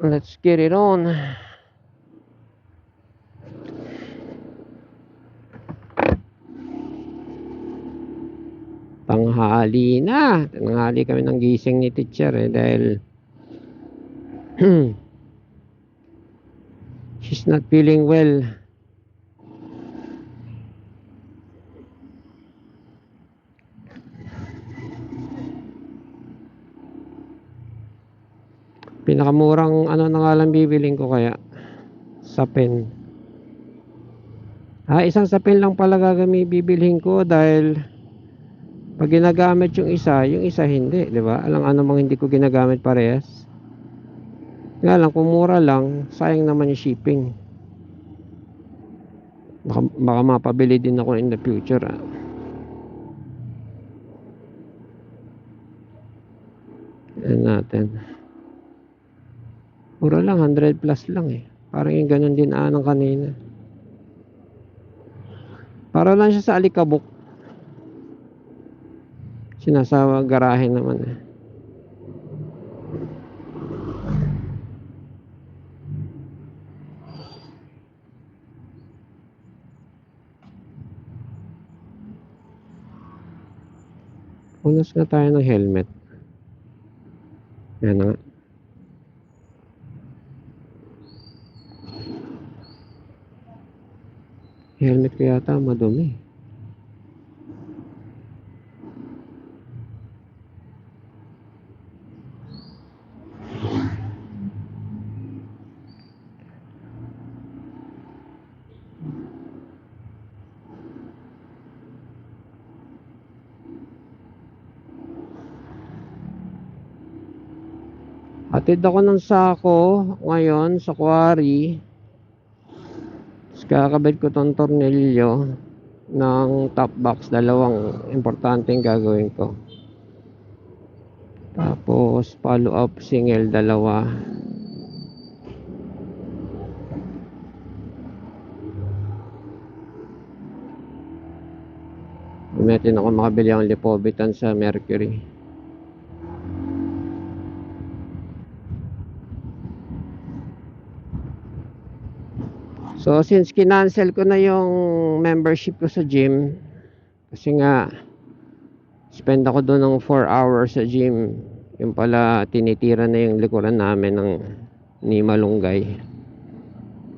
Let's get it on. Tanghali na. Tanghali kami ng gising ni teacher dahil she's not feeling well. Pinakamurang ano na nga lang bibiling ko kaya sa pen. Isang sa pen lang pala bibilhin ko dahil pag ginagamit yung isa hindi, di ba? Alang ano mang hindi ko ginagamit parehas. Nga lang, kung mura lang, sayang naman yung shipping. Baka mapabili din ako in the future. Yan natin. Mura lang, 100 plus lang eh. Parang yung ganun din anong kanina. Para lang siya sa Alikabok. Sinasawa garahe naman eh. Unas nga tayo ng helmet. Yan nga. Helmet ko yata madumi. Hatid ako ng sako ngayon sa quarry. Kakabit ko tong tornilyo ng top box, dalawang importanteng gagawin ko. Tapos follow up single, dalawa. Gumitin ako makabili ang lipobitan sa Mercury. So since kinancel ko na yung membership ko sa gym, kasi nga spend ako doon ng 4 hours sa gym, yung pala tinitira na yung likuran namin ni Malunggay.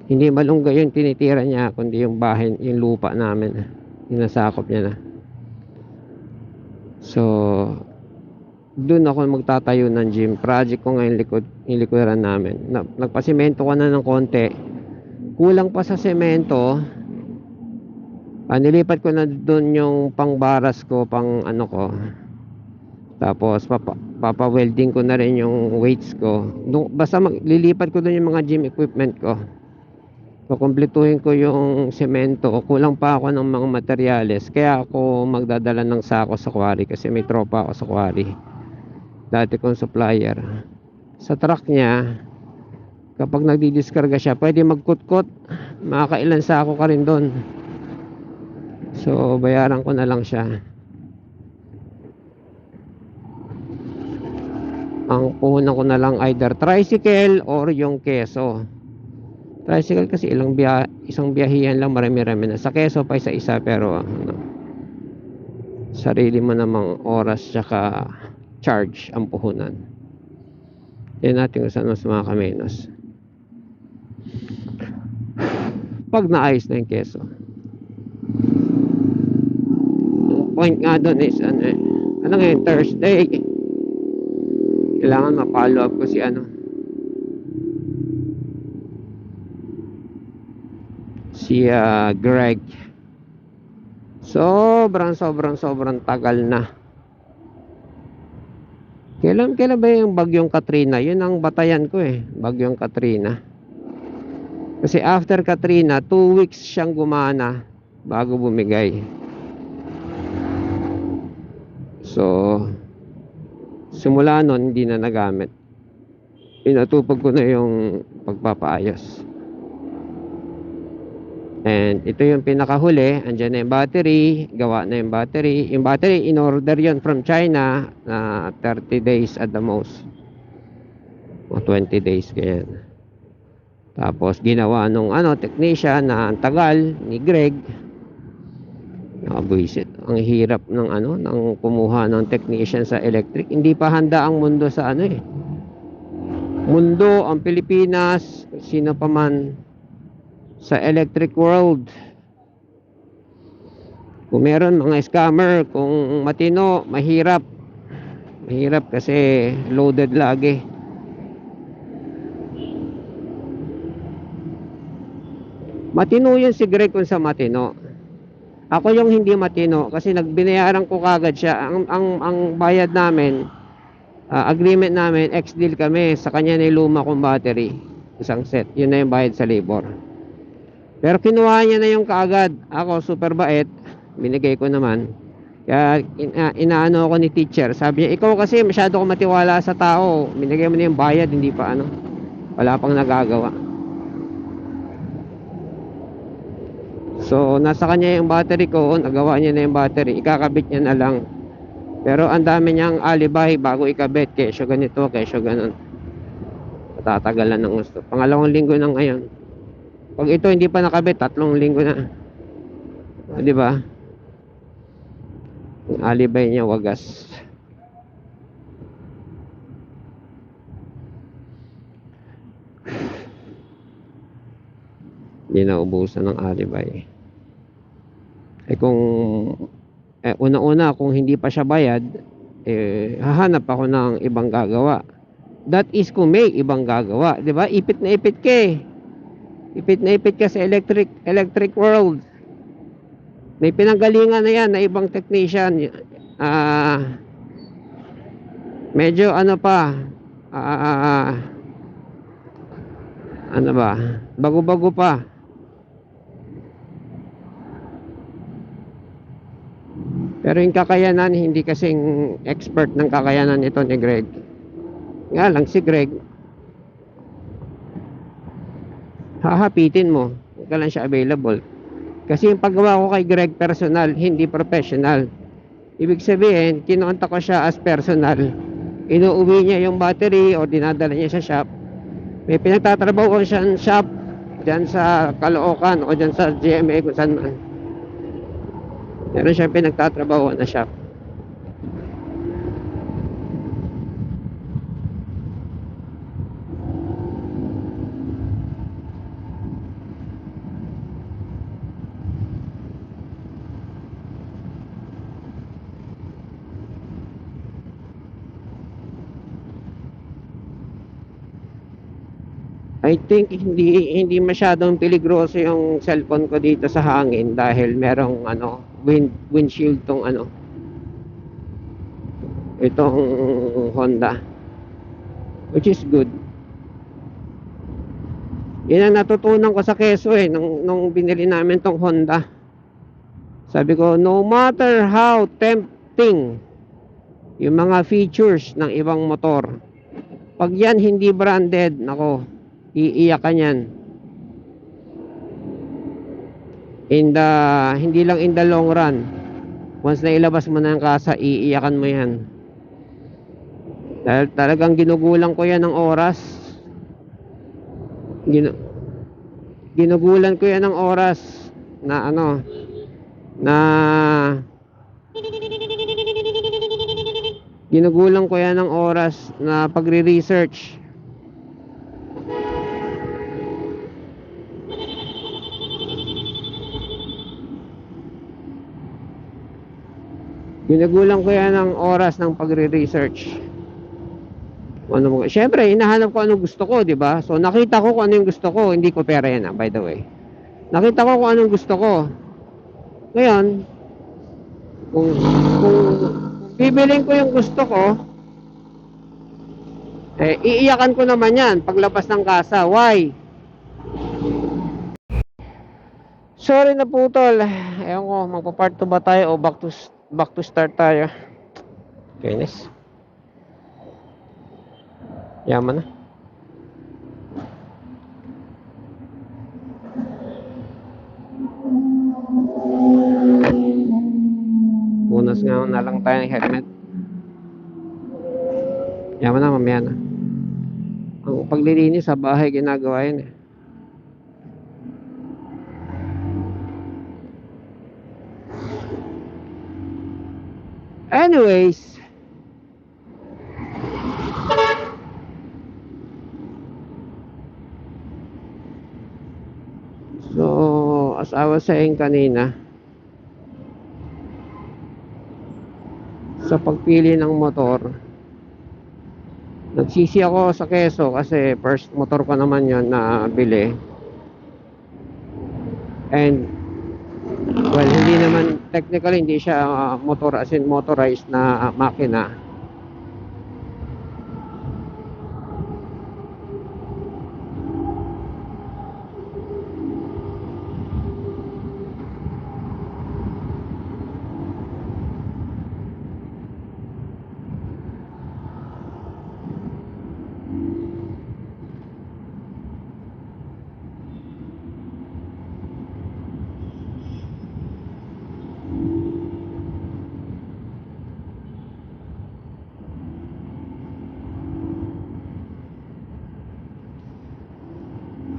Hindi Malunggay yung tinitira niya, kundi yung bahay, yung lupa namin, sinasakop niya na. So doon ako magtatayo ng gym. Project ko ngayon yung likuran namin. Nagpasimento ko na ng konti. Kulang pa sa semento. Nilipat ko na doon yung pangbaras ko, pang ano ko. Tapos papa-welding ko na rin yung weights ko. Basta lilipat ko doon yung mga gym equipment ko. So kumpletuhin ko yung semento. Kulang pa ako ng mga materyales. Kaya ako magdadala ng sako sa quarry kasi may tropa ako sa quarry. Dati kong supplier. Sa truck niya, kapag nagdidiskarga siya, pwede magkutkot, makakailan sako ka rin doon. So bayaran ko na lang siya. Ang puhunan ko na lang either tricycle or yung keso. Tricycle kasi isang biyahihan lang, marami-rami na. Sa keso pa isa-isa, pero sarili mo namang oras tsaka charge ang puhunan. Yan natin kung saan mas makakamenos. Pag naayos na yung keso. Yung point nga doon is ano ngayon, Thursday. Kailangan ma-follow up ko si Greg. Sobrang tagal na. Kailan ba yung bagyong Katrina? Yun ang batayan ko bagyong Katrina. Kasi after Katrina, 2 weeks siyang gumana bago bumigay. So simula nun hindi na nagamit. Inatupag ko na yung pagpapaayos. And ito yung pinakahuli. Andyan na yung battery. Gawa na yung battery. Yung battery, in order yon from China na 30 days at the most. O 20 days ganyan. Tapos ginawa nung technician na ang tagal ni Greg. Nakabwisit. Ang hirap ng kumuha ng technician sa electric. Hindi pa handa ang mundo sa mundo, ang Pilipinas, sino pa man sa electric world. Kung meron mga scammer, kung matino, mahirap. Mahirap kasi loaded lagi. Matino yun si Greg kung sa matino. Ako yung hindi matino kasi nagbinayaran ko kagad siya. Ang bayad namin, agreement namin, ex-deal kami. Sa kanya na yung luma kong battery. Isang set. Yun na yung bayad sa labor. Pero kinuha niya na yung kaagad. Ako super bait. Binigay ko naman. Kaya inaano ako ni teacher. Sabi niya, ikaw kasi masyado ko matiwala sa tao. Binigay mo na yung bayad, hindi pa wala pang nagagawa. So nasa kanya yung battery ko. Nagawa niya na yung battery. Ikakabit niya na lang. Pero ang dami niyang alibay bago ikabit. Kesyo ganito, kesyo ganon. Patatagalan ng gusto. Pangalawang linggo na ngayon. Pag ito hindi pa nakabit, 3 linggo na. Di ba? Ang alibay niya wagas. Hindi na ubusan ng alibay. Kung una-una kung hindi pa siya bayad, hahanap ako ng ibang gagawa. That is kung may ibang gagawa, 'di ba? Ipit na ipit ka eh. Ipit na ipit ka sa electric world. May pinanggalingan na yan na ibang technician. Medyo bago-bago pa. Pero yung kakayanan, hindi kasing expert ng kakayanan ito ni Greg. Nga lang si Greg, hahapitin mo. Huwag ka lang siya available. Kasi yung paggawa ko kay Greg personal, hindi professional. Ibig sabihin, kinontak ko siya as personal. Inuuwi niya yung battery o dinadala niya sa shop. May pinagtatrabaho ko siya sa shop dyan sa Caloocan o dyan sa GMA kung saan man. Meron siya pinagtatrabaho na shop. I think hindi masyadong peligroso yung cellphone ko dito sa hangin dahil merong windshield tong itong Honda, which is good. Yan ang natutunan ko sa Quezon nung binili namin tong Honda. Sabi ko, no matter how tempting yung mga features ng ibang motor, pag yan hindi branded, nako, iiyak ka niyan. Hindi lang in the long run. Once na ilabas mo na ang kasa, iiyakan mo yan. Dahil talagang ginugulang ko yan ng oras. Ginugulan ko yan ng oras na ginugulang ko yan ng oras na pagre-research. Ginugulang ko yan ng oras ng pagre-research. Siyempre, hinahanap ko anong gusto ko, di ba? So, nakita ko kung ano yung gusto ko. Hindi ko pera yan, by the way. Nakita ko kung anong gusto ko. Ngayon, kung bibiling ko yung gusto ko, iiyakan ko naman yan paglabas ng kasa. Why? Sorry na putol. Ewan ko, magpa-part 2 ba tayo o back to start tayo? Kainis. Yaman na. Punas nga na lang tayo ng helmet. Yaman na, mamaya na. Ang paglilinis sa bahay ginagawa yun eh. Anyways, so as I was saying kanina, sa pagpili ng motor, nagsisi ako sa Quezon kasi first motor ko naman yon na bili. And well, hindi naman technically hindi siya motor as in motorized na makina.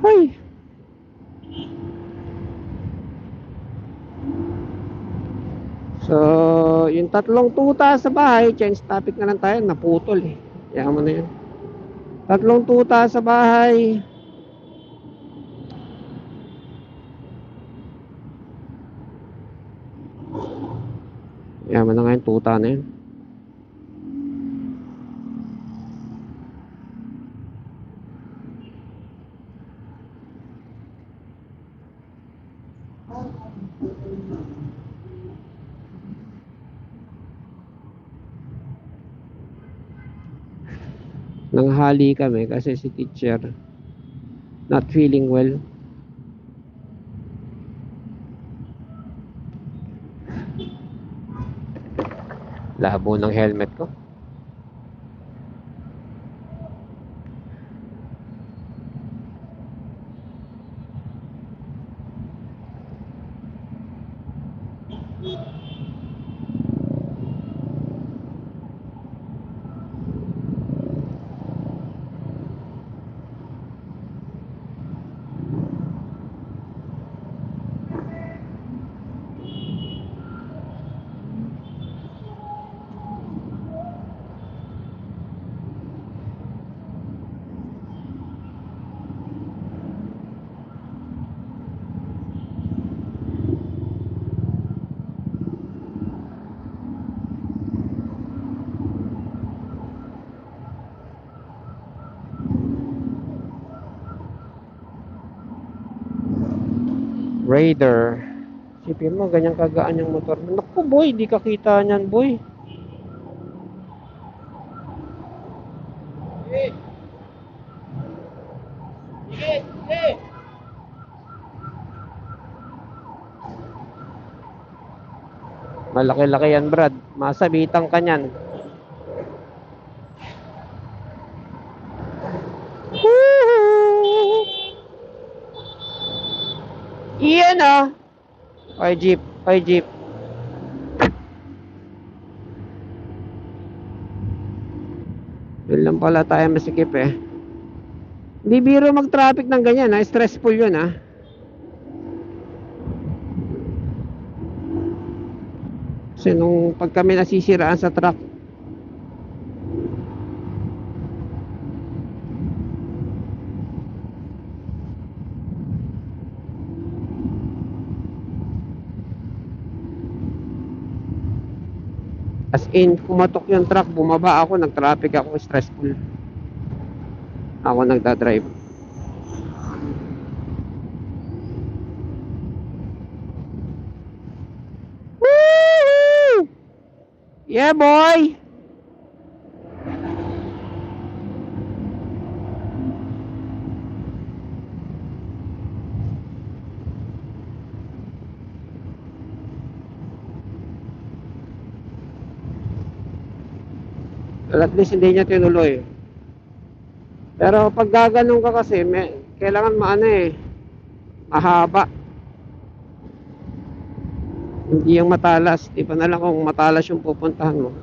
Ay. So, yung tatlong tuta sa bahay, change topic na lang tayo, naputol eh. Kaya mo na yun. Tatlong tuta sa bahay. Kaya mo na nga yung tuta na yun. Nanghali kami kasi si teacher not feeling well. Labo ng helmet ko. Raider. Sipin mo, ganyan kagaan yung motor. Naku boy, di ka kita niyan boy. Malaki-laki yan Brad. Masabitan ka niyan. Iyan ah. Ay jeep, ay jeep. Doon lang pala tayo masikip eh. Hindi biro mag-traffic ng ganyan ha. Stressful yun ha. Kasi nung pag kami nasisiraan sa truck, as in, kumatok yung truck, bumaba ako, nag-traffic ako, stressful. Ako nagdadrive. Woo! Yeah, boy! Well, at least hindi niya tinuloy. Pero pag gaganong ka kasi, kailangan maano eh, mahaba. Hindi yung matalas. Di pa na lang kung matalas yung pupuntahan mo.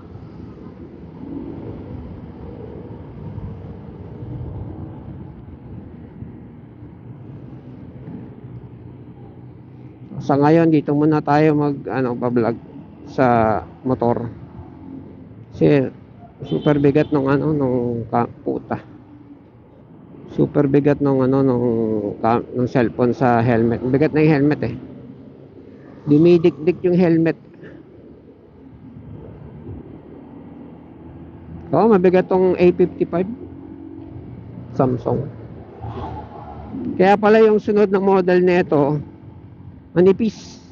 Sa ngayon, dito muna tayo pa-vlog sa motor. Kasi super bigat puta. Super bigat nung cellphone sa helmet. Bigat na yung helmet eh. Dumidikdik yung helmet. Oo, mabigat tong A55 Samsung. Kaya pala yung sunod na model nito manipis,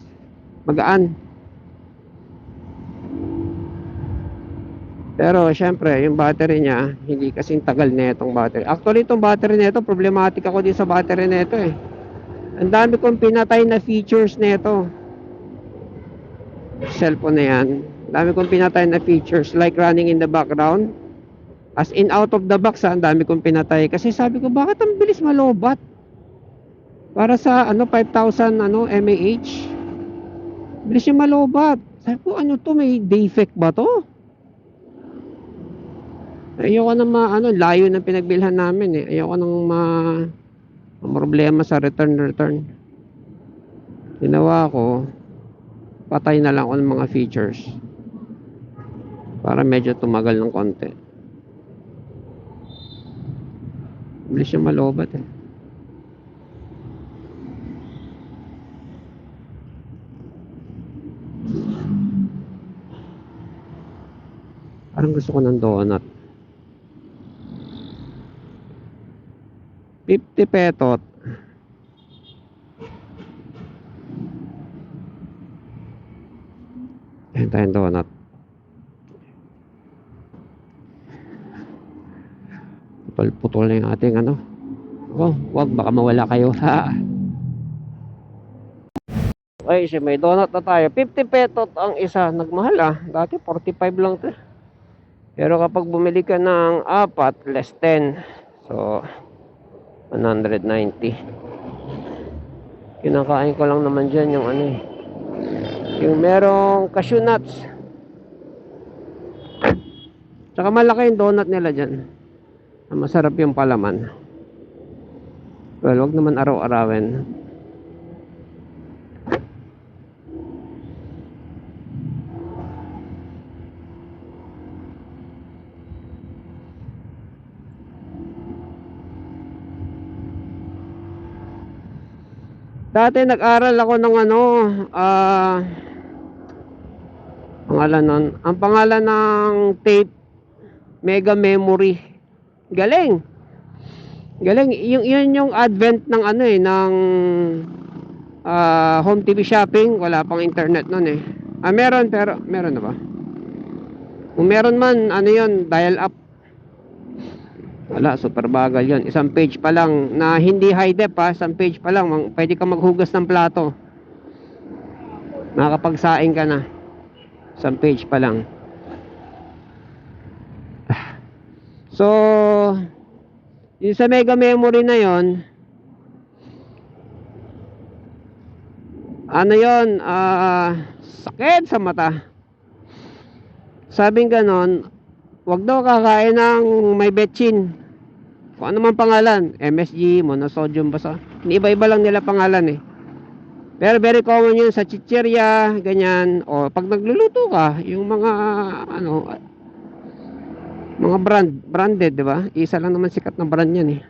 magaan. Pero syempre, yung battery niya hindi kasing tagal na itong battery. Actually, itong battery nito, problematic ako din sa battery nito eh. Ang dami kong pinatay na features nito. Cellphone na yan. Ang dami kong pinatay na features like running in the background. As in out of the box, ang dami kong pinatay. Kasi sabi ko, bakit ang bilis malobat? Para sa 5,000 mAh. Bilis yung malobat. Sabi ko, ano to? May defect ba to? Ayoko na layo ng pinagbilhan namin eh. Ayoko nang problema sa return. Ginawa ko, patay na lang ako ng mga features. Para medyo tumagal ng konti. Bilis yung malobat eh. Parang gusto ko ng donut. 50 petot. Ayan tayong donut. Putol-putol na yung ating wag baka mawala kayo. Okay, so may donut na tayo. 50 petot ang isa. Nagmahal Dati 45 lang to. Pero kapag bumili ka ng 4, less 10. So 190. Kinakain ko lang naman dyan yung yung merong cashew nuts. Tsaka malaki yung donut nila dyan. Masarap yung palaman. Well, wag naman araw-arawin. Dati nag-aral ako ng pangalan nun. Ang pangalan ng tape, Mega Memory. Galing. Galing. Yun yung advent ng ng home TV shopping. Wala pang internet nun eh. Meron pero meron na ba? Kung meron man, yun, dial up. Wala, super bagal yun. Isang page pa lang na hindi high def isang page pa lang, pwede ka maghugas ng plato. Makakapagsaing ka na. Isang page pa lang. So, yung sa Mega Memory na yon, yun, sakit sa mata. Sabing ganon, wag daw kakain ng may betchin. Kung ano man pangalan, MSG, monosodium basta. Iba-iba lang nila pangalan eh. Pero very common yun sa chichirya, ganyan. O pag nagluluto ka, yung mga mga branded, 'di ba? Isa lang naman sikat na brand 'yan eh.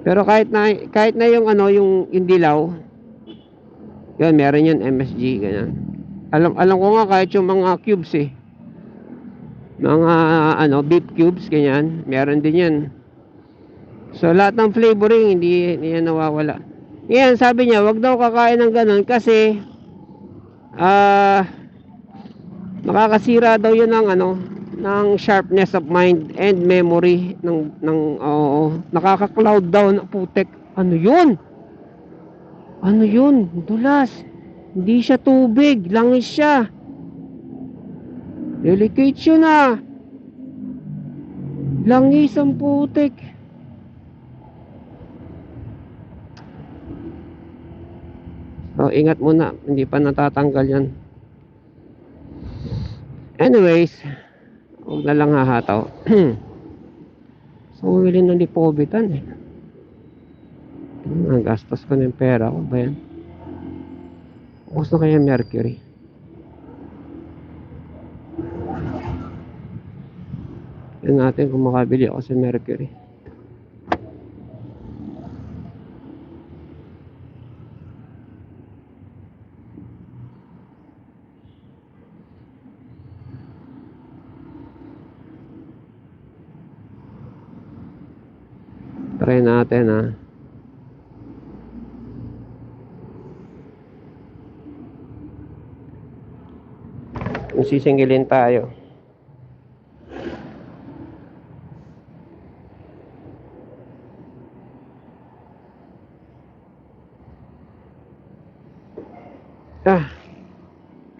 Pero kahit na yung yung dilaw, yun meron yun MSG ganyan. Alam ko nga kahit yung mga cubes eh. Mga beef cubes ganyan, meron din 'yan. So lahat ng flavoring hindi yan nawawala. Ngayon sabi niya, wag daw kakain ng ganun kasi makakasira daw 'yun ng sharpness of mind and memory nakaka-cloud down putek. Ano 'yun? Dulas. Hindi siya tubig, langis siya. Delicate yun langis ang putik. So ingat muna, hindi pa natatanggal yan. Anyways, huwag na lang hahataw. So bumili ng lipobitan eh. Ang gastos ko ng pera ko ba yan? Gusto kaya Mercury. Yan natin kung makabili ako sa Mercury. Try natin ha. Kung sisingilin tayo.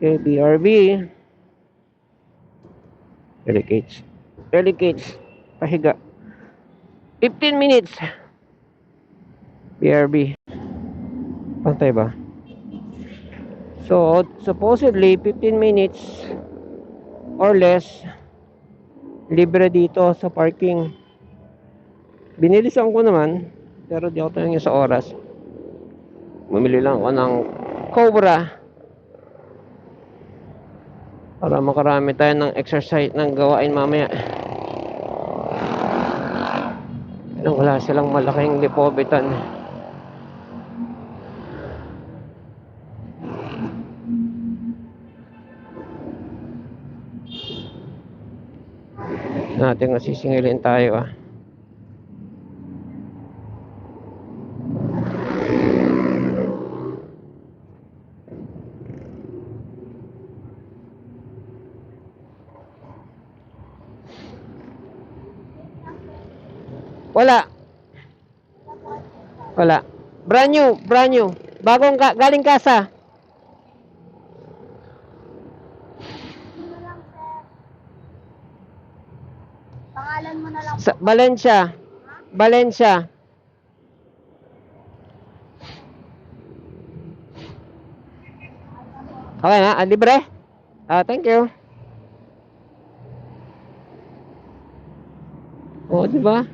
Okay, BRB. Delicates. Pahiga. 15 minutes. BRB. Pantay ba? So, supposedly, 15 minutes or less, libre dito sa parking. Binilisan ko naman, pero di ako tingin sa oras. Bumili lang ako ng Cobra para makarami tayo ng exercise ng gawain mamaya. Nang wala silang malaking lipobitan. Natin nga sisingilin tayo Wala. Brand new. Galing kasa. Pangalan mo na lang. Valencia. Okay na, libre? Thank you. Oo, di ba?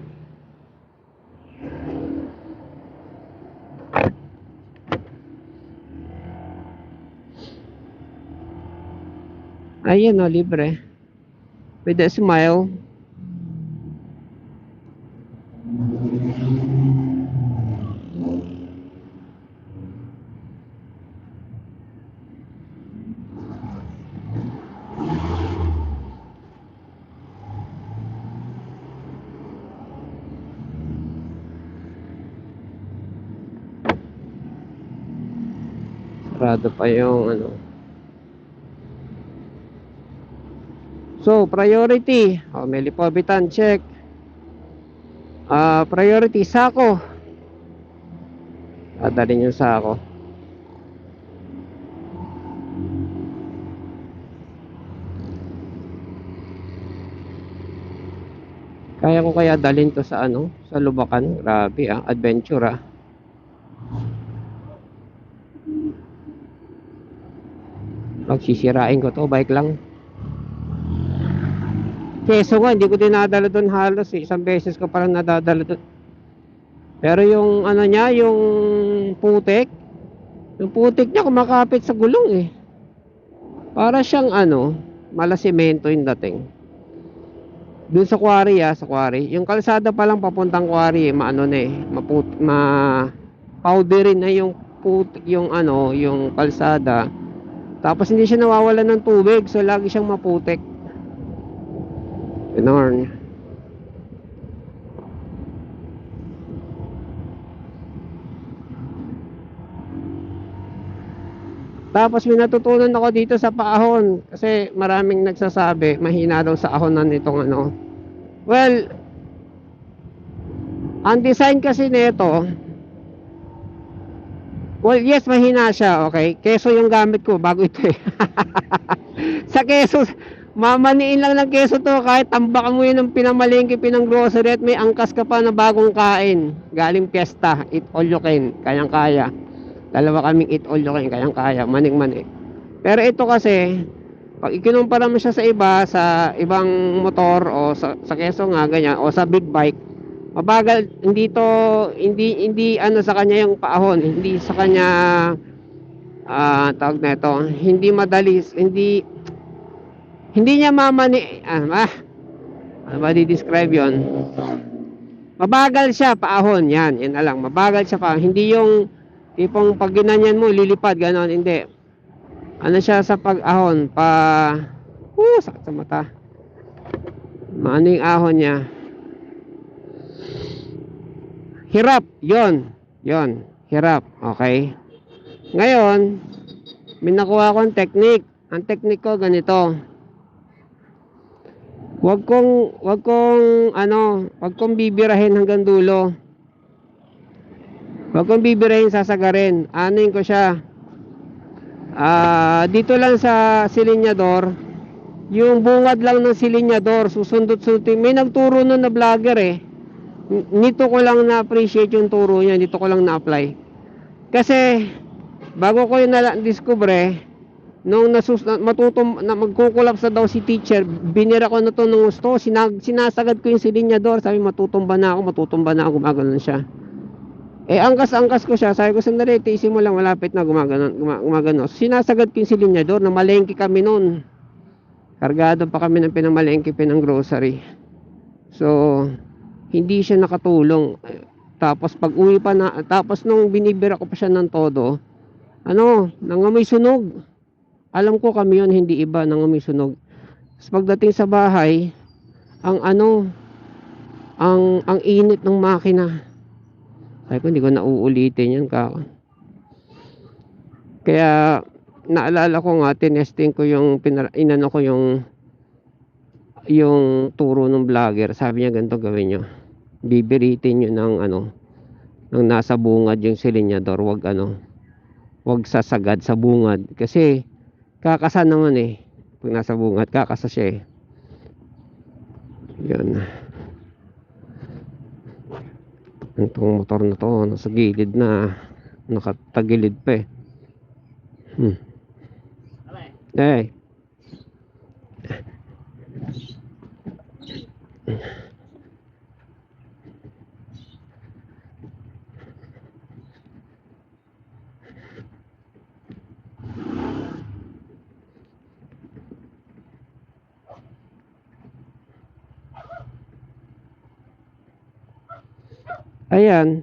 Ayun libre. With a smile. Sarado pa yung So, priority. May lipobitan, check. Priority, sako. Dalhin yung sako. Kaya ko kaya dalhin to sa sa Lubacan. Grabe adventure Pagsisirain ko to, bike lang. Keso nga, hindi ko dinadala doon halos Isang beses ko parang nadadala doon. Pero yung niya, yung putik niya kumakapit sa gulong Para siyang malasemento yung dating. Doon sa quarry sa quarry. Yung kalsada pa lang papuntang quarry powderin na yung putik, yung yung kalsada. Tapos hindi siya nawawalan ng tubig, so lagi siyang maputik. Ganon. Tapos may natutunan ako dito sa paahon kasi maraming nagsasabi mahina daw sa ahonan nitong Well, ang design kasi nito, well, yes, mahina siya, okay? Keso yung gamit ko bago ito Sa keso, mamaniin lang ng keso to, kahit tambakan mo yun ng pinamalingki, pinang-grocery at may angkas ka pa na bagong kain. Galing piyesta, eat all you can, kayang-kaya. Dalawa kaming eat all you can, kayang-kaya, maning-mani. Pero ito kasi, pag ikinumpara mo siya sa ibang motor o sa keso nga, ganyan, o sa big bike, mabagal, hindi sa kanya yung paahon, hindi sa kanya tawag na ito, hindi madali, hindi niya ano ba di-describe yon? Mabagal siya paahon, yan na lang, mabagal siya paahon, hindi yung tipong pag ginanyan mo, lilipad, ganon, hindi. Ano siya sa pag-ahon, sakit sa mata. Maano yung ahon niya? Hirap, yon, hirap, okay. Ngayon, may nakuha akong technique. Ang technique ko ganito. Wag kong bibirahin hanggang dulo. Wag kong bibirahin, sasagarin. Anuin ko siya. Dito lang sa silinyador, yung bungad lang ng silinyador, susundot-sundutin. May nagturo nun na vlogger eh. Nito ko lang na-appreciate yung turo niya, dito ko lang na-apply. Kasi bago ko yun na-discover, nung magkukulaps na daw si teacher, binira ko na to ng gusto, sinasagad ko yung silinyador, sabi matutumba na ako, gumaganon siya. Angkas ko siya, sabi ko sandali, tiisin mo lang, malapit na, gumaganon. Sinasagad ko yung silinyador, na malengke kami noon. Kargado pa kami ng pinamalengke ng grocery. So, hindi siya nakatulong. Tapos pag uwi pa na, tapos nung binibira ko pa siya ng todo, nangamoy sunog. Alam ko kami yun, hindi iba, nangamoy sunog. Tapos pagdating sa bahay, ang init ng makina. Sabi ko, hindi ko nauulitin yan kaya naalala ko nga, tinesting ko yung inano ko yung turo ng vlogger. Sabi niya ganito gawin nyo, bibiritin nyo ng nasa bungad yung silinyador, wag sasagad sa bungad kasi kakasa naman eh, pag nasa bungad kakasa siya eh. Yan, itong motor na to nasa gilid na, nakatagilid pa eh. Ayan,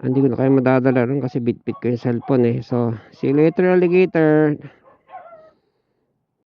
hindi ko na kayo madadala rin kasi bitbit ko yung cellphone eh. So, see you later alligator.